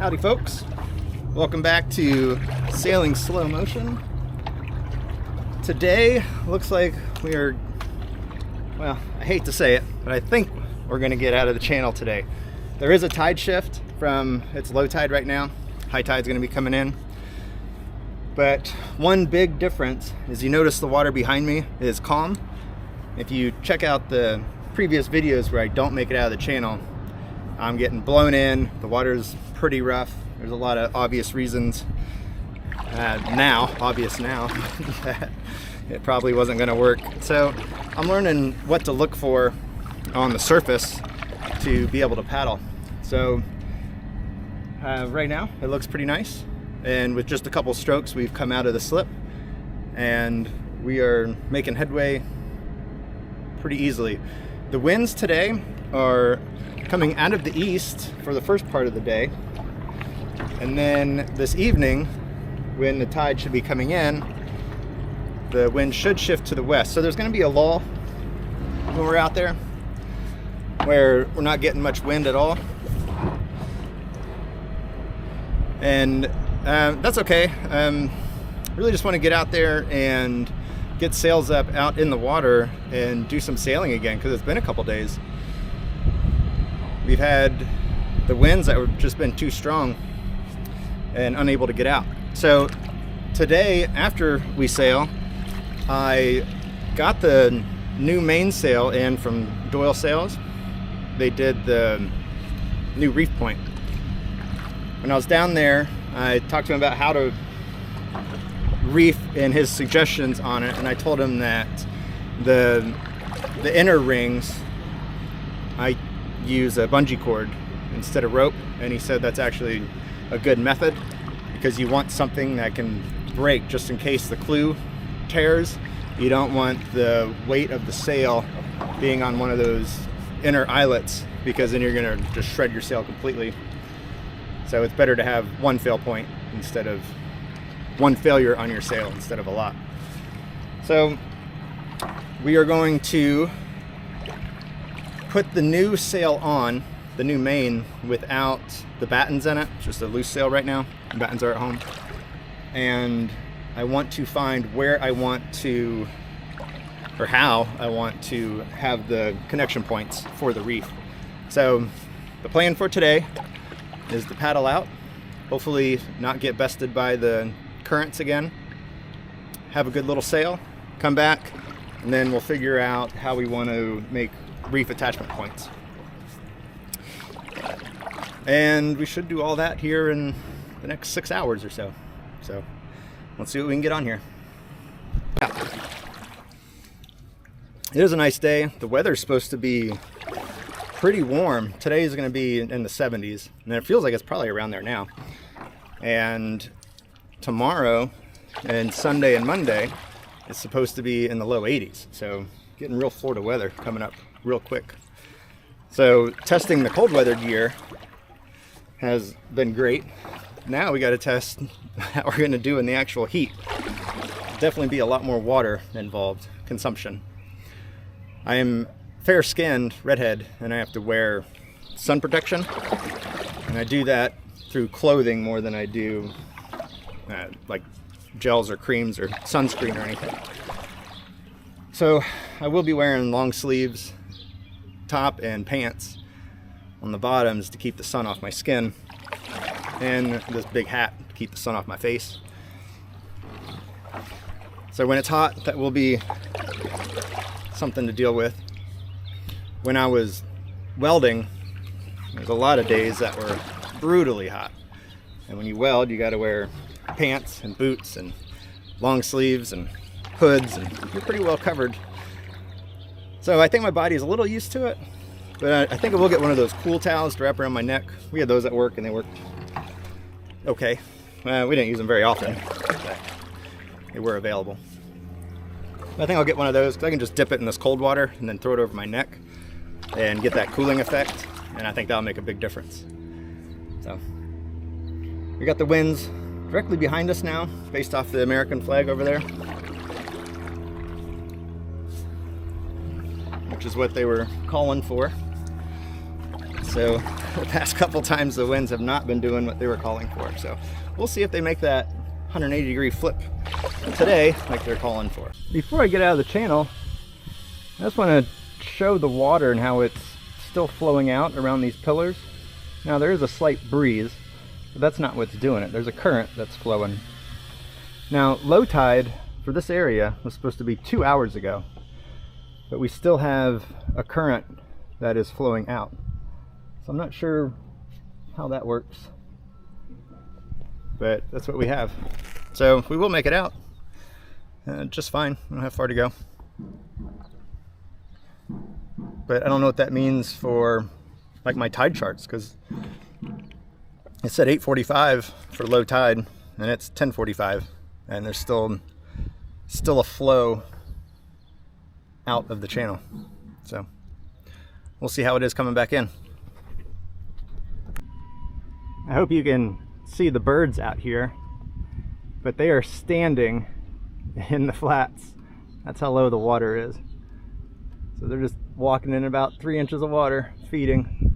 Howdy folks, welcome back to Sailing Slow Motion. Today looks like we are, well, I hate to say it, but I think we're going to get out of the channel today. There is a tide shift from, it's low tide right now, high tide's going to be coming in. But one big difference is you notice the water behind me is calm. If you check out the previous videos where I don't make it out of the channel, I'm getting blown in, the water's pretty rough. There's a lot of obvious reasons obvious now that it probably wasn't going to work. So I'm learning what to look for on the surface to be able to paddle. So right now it looks pretty nice, and with just a couple strokes we've come out of the slip and we are making headway pretty easily. The winds today are coming out of the east for the first part of the day, and then this evening when the tide should be coming in, the wind should shift to the west. So there's going to be a lull when we're out there where we're not getting much wind at all, and that's okay. Really just want to get out there and get sails up out in the water and do some sailing again, because it's been a couple days. We've had the winds that have just been too strong and unable to get out. So today, after we sail, I got the new mainsail in from Doyle Sails. They did the new reef point. When I was down there, I talked to him about how to reef and his suggestions on it, and I told him that the inner rings, I use a bungee cord instead of rope, and he said that's actually a good method because you want something that can break just in case the clew tears. You don't want the weight of the sail being on one of those inner eyelets, because then you're going to just shred your sail completely. So it's better to have one fail point instead of one failure on your sail instead of a lot. So we are going to put the new sail on, the new main, without the battens in it. It's just a loose sail right now. The battens are at home. And I want to find where I want to, or how I want to have the connection points for the reef. So the plan for today is to paddle out, hopefully not get bested by the currents again, have a good little sail, come back, and then we'll figure out how we want to make reef attachment points. And we should do all that here in the next 6 hours or so. So let's see what we can get on here. It is a nice day. The weather's supposed to be pretty warm. Today is going to be in the 70s, and it feels like it's probably around there now. And tomorrow and Sunday and Monday, it's supposed to be in the low 80s. So getting real Florida weather coming up real quick. So testing the cold weather gear has been great. Now we got to test how we're going to do in the actual heat. Definitely be a lot more water involved, consumption. I am fair-skinned, redhead, and I have to wear sun protection, and I do that through clothing more than I do like gels or creams or sunscreen or anything. So I will be wearing long sleeves, top and pants on the bottoms to keep the sun off my skin, and this big hat to keep the sun off my face. So when it's hot, that will be something to deal with. When I was welding, there's a lot of days that were brutally hot, and when you weld, you got to wear pants and boots and long sleeves and hoods, and you're pretty well covered. So I think my body is a little used to it, but I think I will get one of those cool towels to wrap around my neck. We had those at work and they worked okay. We didn't use them very often, but they were available. I think I'll get one of those because I can just dip it in this cold water and then throw it over my neck and get that cooling effect, and I think that'll make a big difference. So we got the winds directly behind us now, based off the American flag over there, which is what they were calling for. So the past couple times the winds have not been doing what they were calling for. So we'll see if they make that 180-degree flip today like they're calling for. Before I get out of the channel, I just want to show the water and how it's still flowing out around these pillars. Now there is a slight breeze, but that's not what's doing it. There's a current that's flowing. Now low tide for this area was supposed to be 2 hours ago, but we still have a current that is flowing out. So I'm not sure how that works, but that's what we have. So we will make it out just fine. We don't have far to go. But I don't know what that means for like my tide charts, because it said 8:45 for low tide and it's 10:45 and there's still a flow out of the channel. So we'll see how it is coming back in. I hope you can see the birds out here, but they are standing in the flats. That's how low the water is. So they're just walking in about 3 inches of water, feeding.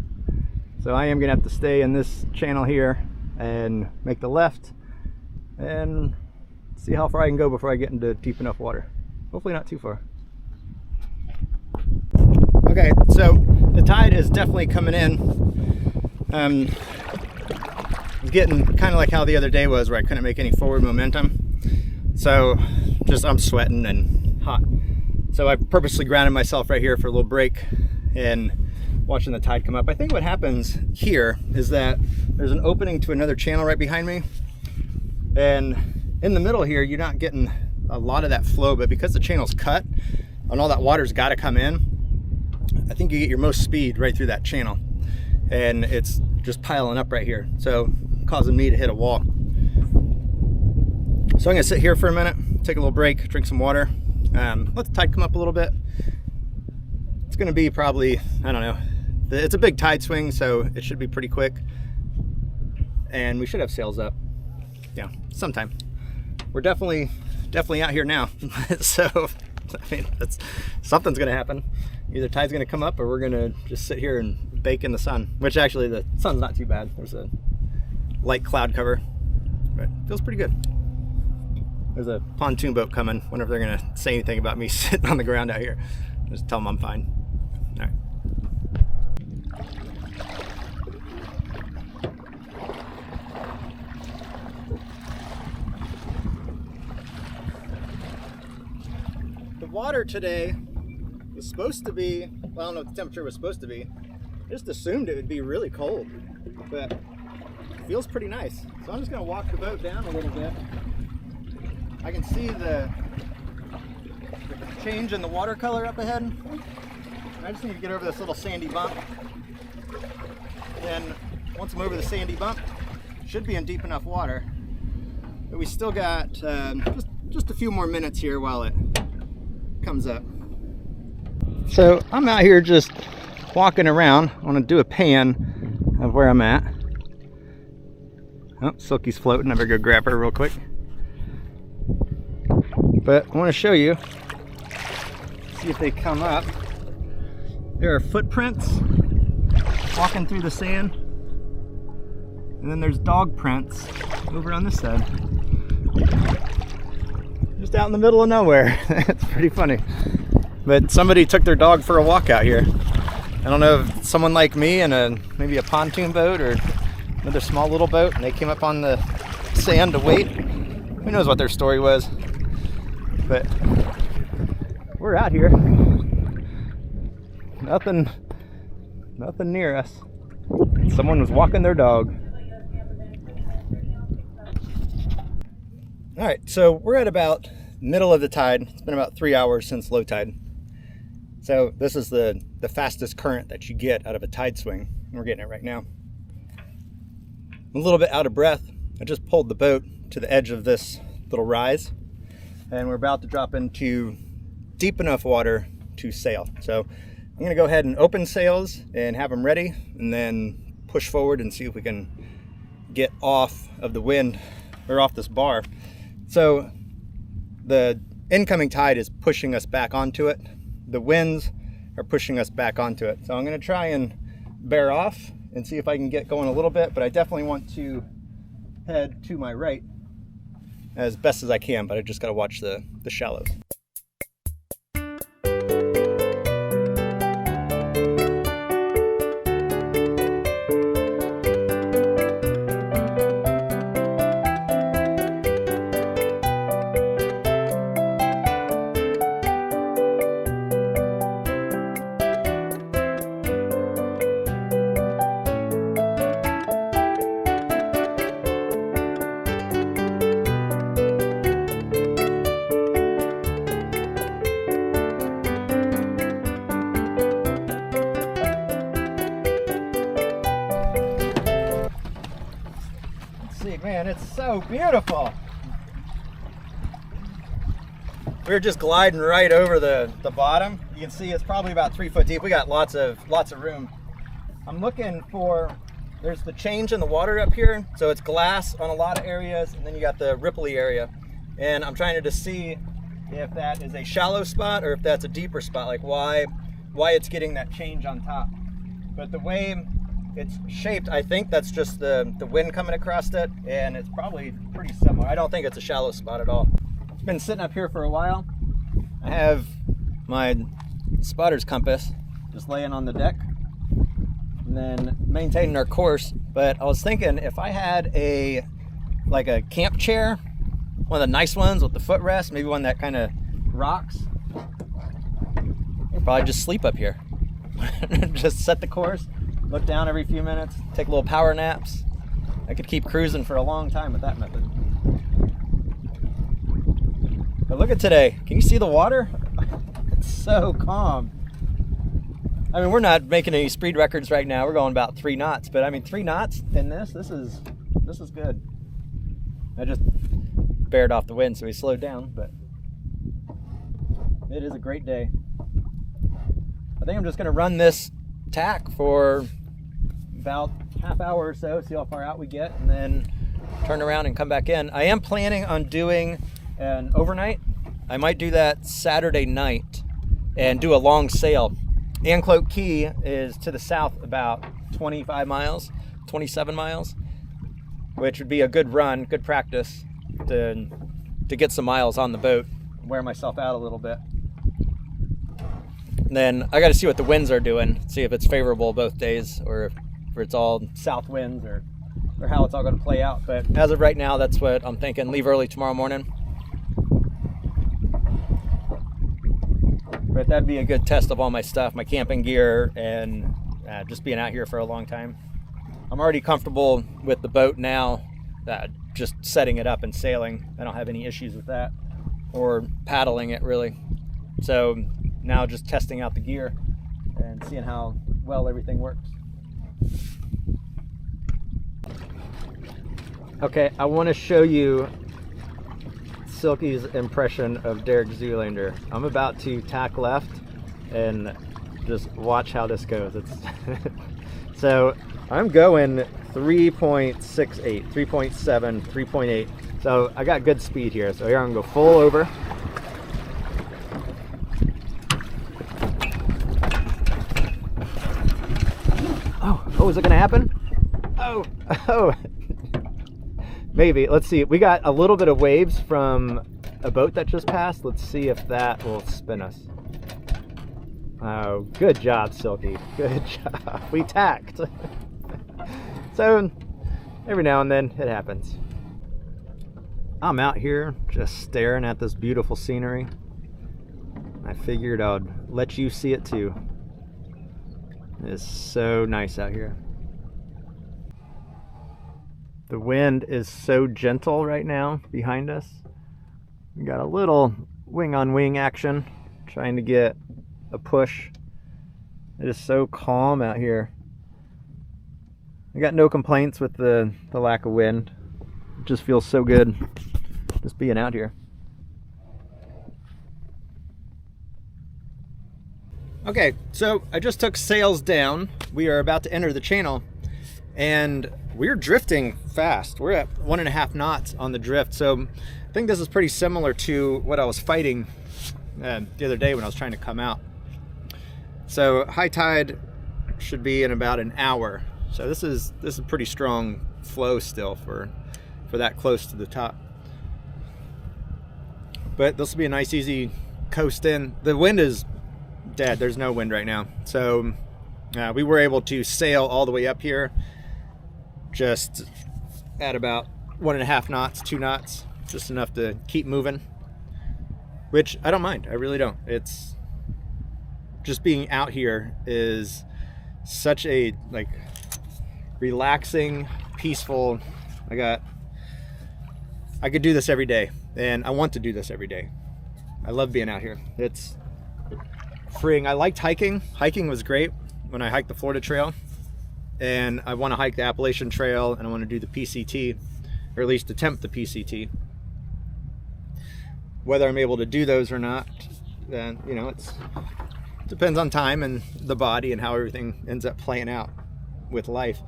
So I am gonna have to stay in this channel here and make the left and see how far I can go before I get into deep enough water. Hopefully not too far. Okay, so the tide is definitely coming in. It's getting kind of like how the other day was, where I couldn't make any forward momentum. So I'm sweating and hot. So I purposely grounded myself right here for a little break and watching the tide come up. I think what happens here is that there's an opening to another channel right behind me. And in the middle here, you're not getting a lot of that flow, but because the channel's cut and all that water's got to come in, I think you get your most speed right through that channel. And it's just piling up right here, so causing me to hit a wall. So I'm gonna sit here for a minute, take a little break, drink some water, let the tide come up a little bit. It's gonna be probably, I don't know, it's a big tide swing, so it should be pretty quick. And we should have sails up, yeah, sometime. We're definitely out here now. So, I mean, something's gonna happen. Either tide's gonna come up or we're gonna just sit here and bake in the sun, which actually the sun's not too bad. There's a light cloud cover, but it feels pretty good. There's a pontoon boat coming. Wonder if they're gonna say anything about me sitting on the ground out here. Just tell them I'm fine. All right. The water today was supposed to be, well, I don't know what the temperature was supposed to be. I just assumed it would be really cold, but it feels pretty nice. So I'm just gonna walk the boat down a little bit. I can see the change in the water color up ahead. I just need to get over this little sandy bump. Then once I'm over the sandy bump, should be in deep enough water. But we still got just a few more minutes here while it comes up. So I'm out here just walking around. I want to do a pan of where I'm at. Oh, Silky's floating. I better go grab her real quick. But I want to show you, see if they come up. There are footprints walking through the sand. And then there's dog prints over on this side. Just out in the middle of nowhere. It's pretty funny. But somebody took their dog for a walk out here. I don't know if someone like me in maybe a pontoon boat or another small little boat, and they came up on the sand to wait. Who knows what their story was. But we're out here. Nothing near us. Someone was walking their dog. All right, so we're at about middle of the tide. It's been about 3 hours since low tide. So this is the fastest current that you get out of a tide swing. We're getting it right now. I'm a little bit out of breath. I just pulled the boat to the edge of this little rise, and we're about to drop into deep enough water to sail. So I'm gonna go ahead and open sails and have them ready, and then push forward and see if we can get off of the wind or off this bar. So the incoming tide is pushing us back onto it. The winds are pushing us back onto it. So I'm gonna try and bear off and see if I can get going a little bit, but I definitely want to head to my right as best as I can, but I just got to watch the shallows. Man, it's so beautiful. We're just gliding right over the bottom. You can see it's probably about 3 foot deep. We got lots of room. I'm looking for, there's the change in the water up here, so it's glass on a lot of areas, and then you got the ripply area. And I'm trying to just see if that is a shallow spot or if that's a deeper spot, like why it's getting that change on top. But the way it's shaped, I think that's just the wind coming across it, and it's probably pretty similar. I don't think it's a shallow spot at all. It's been sitting up here for a while. I have my spotter's compass just laying on the deck and then maintaining our course. But I was thinking if I had like a camp chair, one of the nice ones with the footrest, maybe one that kind of rocks, I'd probably just sleep up here. Just set the course, look down every few minutes, take little power naps. I could keep cruising for a long time with that method. But look at today. Can you see the water? It's so calm. I mean, we're not making any speed records right now. We're going about 3 knots, but I mean 3 knots in this is good. I just bared off the wind, so we slowed down, but it is a great day. I think I'm just gonna run this tack for about half hour or so, see how far out we get, and then turn around and come back in. I am planning on doing an overnight. I might do that Saturday night and do a long sail. Anclote Key is to the south about 25 miles, 27 miles, which would be a good run, good practice to get some miles on the boat, wear myself out a little bit. And then I got to see what the winds are doing, see if it's favorable both days or if it's all south winds or how it's all going to play out. But as of right now, that's what I'm thinking. Leave early tomorrow morning. But that'd be a good test of all my stuff, my camping gear, and just being out here for a long time. I'm already comfortable with the boat now, just setting it up and sailing. I don't have any issues with that, or paddling it really. So now just testing out the gear and seeing how well everything works. Okay, I want to show you Silky's impression of Derek Zoolander. I'm about to tack left and just watch how this goes. It's so I'm going 3.68, 3.7, 3.8. So I got good speed here. So here I'm gonna go full over. Oh, is it gonna happen? Oh. Maybe. Let's see. We got a little bit of waves from a boat that just passed. Let's see if that will spin us. Oh, good job, Silky. Good job. We tacked. So every now and then it happens. I'm out here just staring at this beautiful scenery. I figured I'd let you see it too. It's so nice out here. The wind is so gentle right now behind us. We got a little wing-on-wing action, trying to get a push. It is so calm out here. I got no complaints with the lack of wind. It just feels so good just being out here. Okay, so I just took sails down. We are about to enter the channel, and we're drifting fast. We're at 1.5 knots on the drift. So I think this is pretty similar to what I was fighting the other day when I was trying to come out. So high tide should be in about an hour. So this is pretty strong flow still for that close to the top. But this will be a nice easy coast in. The wind is dead. There's no wind right now. So we were able to sail all the way up here just at about 1.5 knots, 2 knots, just enough to keep moving, which I don't mind. I really don't. It's just being out here is such a like relaxing, peaceful. I could do this every day, and I want to do this every day. I love being out here. It's freeing. I liked hiking. Hiking was great when I hiked the Florida Trail, and I want to hike the Appalachian Trail, and I want to do the PCT, or at least attempt the PCT. Whether I'm able to do those or not, then it depends on time and the body and how everything ends up playing out with life.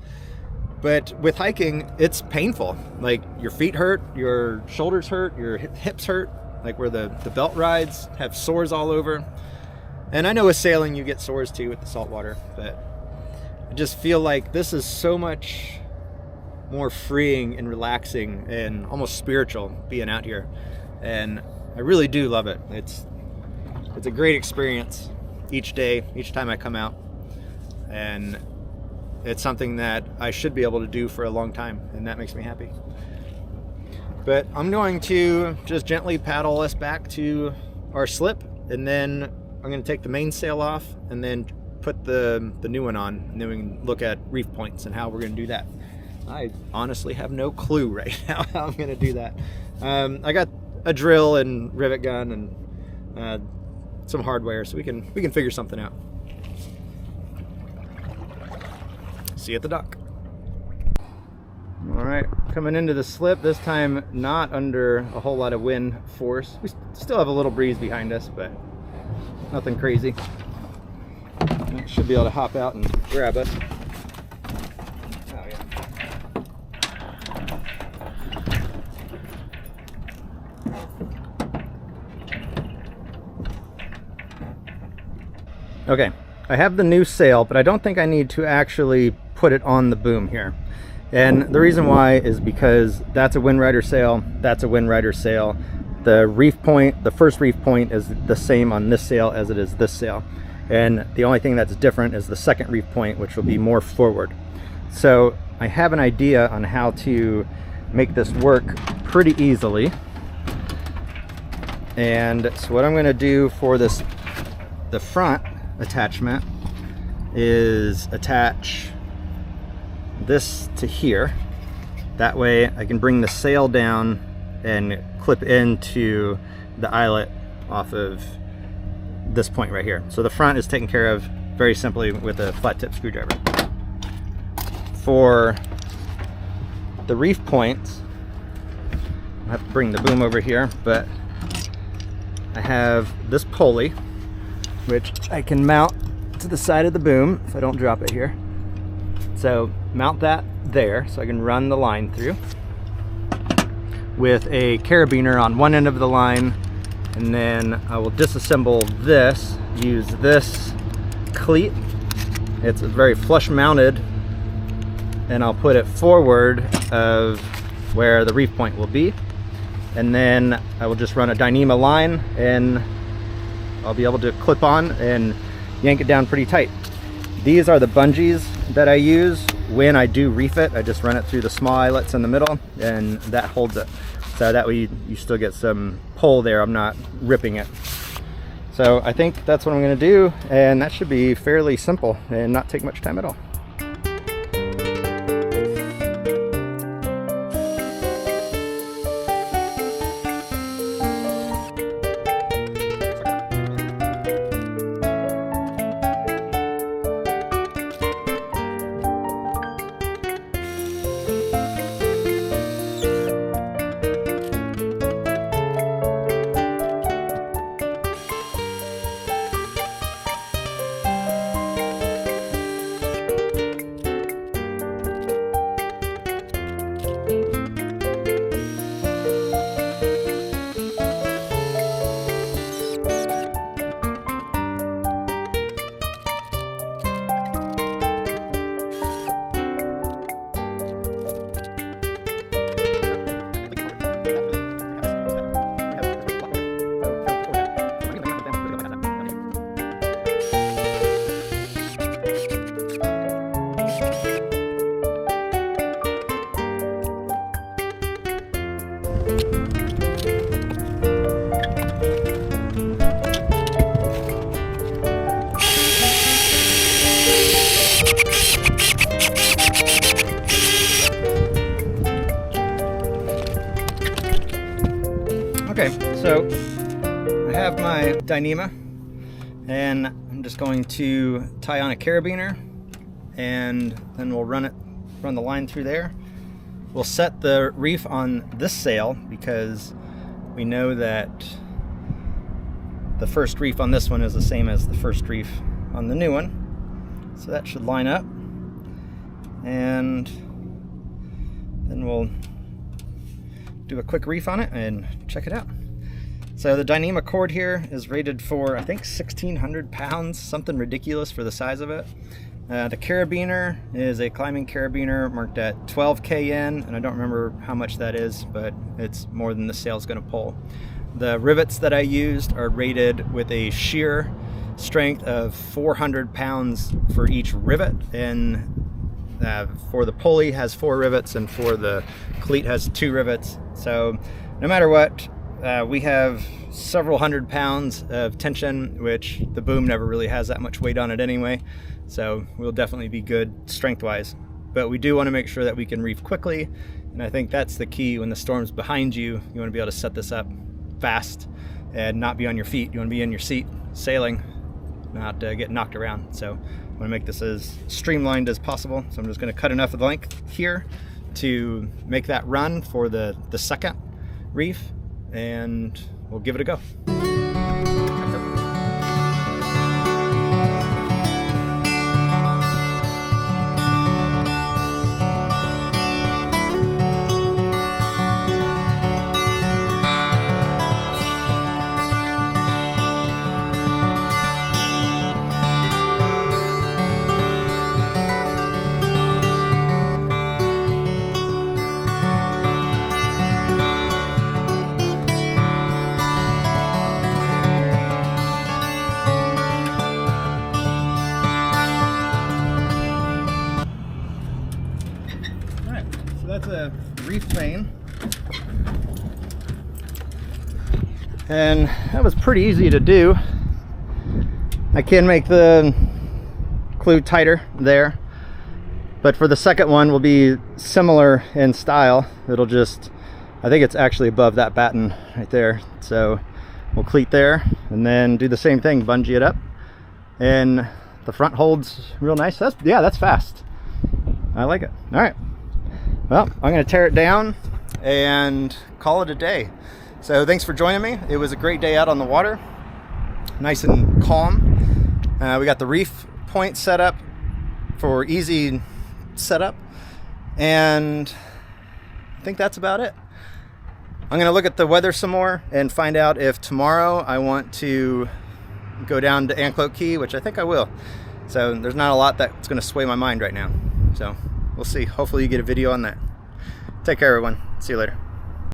But with hiking, it's painful. Like your feet hurt, your shoulders hurt, your hips hurt, like where the belt rides have sores all over. And I know with sailing you get sores too with the salt water, but I just feel like this is so much more freeing and relaxing and almost spiritual being out here. And I really do love it. It's a great experience each day, each time I come out. And it's something that I should be able to do for a long time, and that makes me happy. But I'm going to just gently paddle us back to our slip, and then I'm going to take the mainsail off and then put the new one on, and then we can look at reef points and how we're going to do that. I honestly have no clue right now how I'm going to do that. I got a drill and rivet gun and some hardware, so we can figure something out. See you at the dock. All right, coming into the slip, this time not under a whole lot of wind force. We still have a little breeze behind us, but nothing crazy. Should be able to hop out and grab us. Oh yeah. Okay, I have the new sail, but I don't think I need to actually put it on the boom here. And the reason why is because that's a Windrider sail, that's a Windrider sail. The reef point, the first reef point is the same on this sail as it is this sail. And the only thing that's different is the second reef point, which will be more forward. So I have an idea on how to make this work pretty easily. And so what I'm going to do for the front attachment is attach this to here. That way I can bring the sail down and clip into the eyelet off of this point right here. So the front is taken care of very simply with a flat tip screwdriver. For the reef points, I have to bring the boom over here, but I have this pulley which I can mount to the side of the boom if I don't drop it here. So mount that there so I can run the line through with a carabiner on one end of the line, and then I will disassemble this, use this cleat. It's very flush mounted, and I'll put it forward of where the reef point will be, and then I will just run a Dyneema line and I'll be able to clip on and yank it down pretty tight. These are the bungees that I use when I do reef it. I just run it through the small eyelets in the middle, and that holds it. So that way you still get some pull there. I'm not ripping it. So I think that's what I'm going to do, and that should be fairly simple and not take much time at all. Okay, so I have my Dyneema, and I'm just going to tie on a carabiner, and then we'll run the line through there. We'll set the reef on this sail because we know that the first reef on this one is the same as the first reef on the new one. So that should line up. And then we'll do a quick reef on it and check it out. So the Dyneema cord here is rated for, I think, 1,600 pounds, something ridiculous for the size of it. The carabiner is a climbing carabiner marked at 12 kN, and I don't remember how much that is, but it's more than the sail's going to pull. The rivets that I used are rated with a shear strength of 400 pounds for each rivet, and for the pulley has 4 rivets, and for the cleat has 2 rivets. So no matter what, we have several hundred pounds of tension, which the boom never really has that much weight on it anyway. So we'll definitely be good strength-wise. But we do want to make sure that we can reef quickly, and I think that's the key. When the storm's behind you, you want to be able to set this up fast and not be on your feet. You want to be in your seat sailing, not get knocked around. So I want to make this as streamlined as possible. So I'm just going to cut enough of the length here to make that run for the second reef, and we'll give it a go. That's a reef vane, and that was pretty easy to do. I can make the clue tighter there, but for the second one will be similar in style. It'll just, I think it's actually above that batten right there, so we'll cleat there and then do the same thing, bungee it up, and the front holds real nice. That's fast. I like it. All right. Well, I'm going to tear it down and call it a day. So thanks for joining me. It was a great day out on the water. Nice and calm. We got the reef point set up for easy setup. And I think that's about it. I'm going to look at the weather some more and find out if tomorrow I want to go down to Anclote Key, which I think I will. So there's not a lot that's going to sway my mind right now. So we'll see. Hopefully you get a video on that. Take care, everyone. See you later.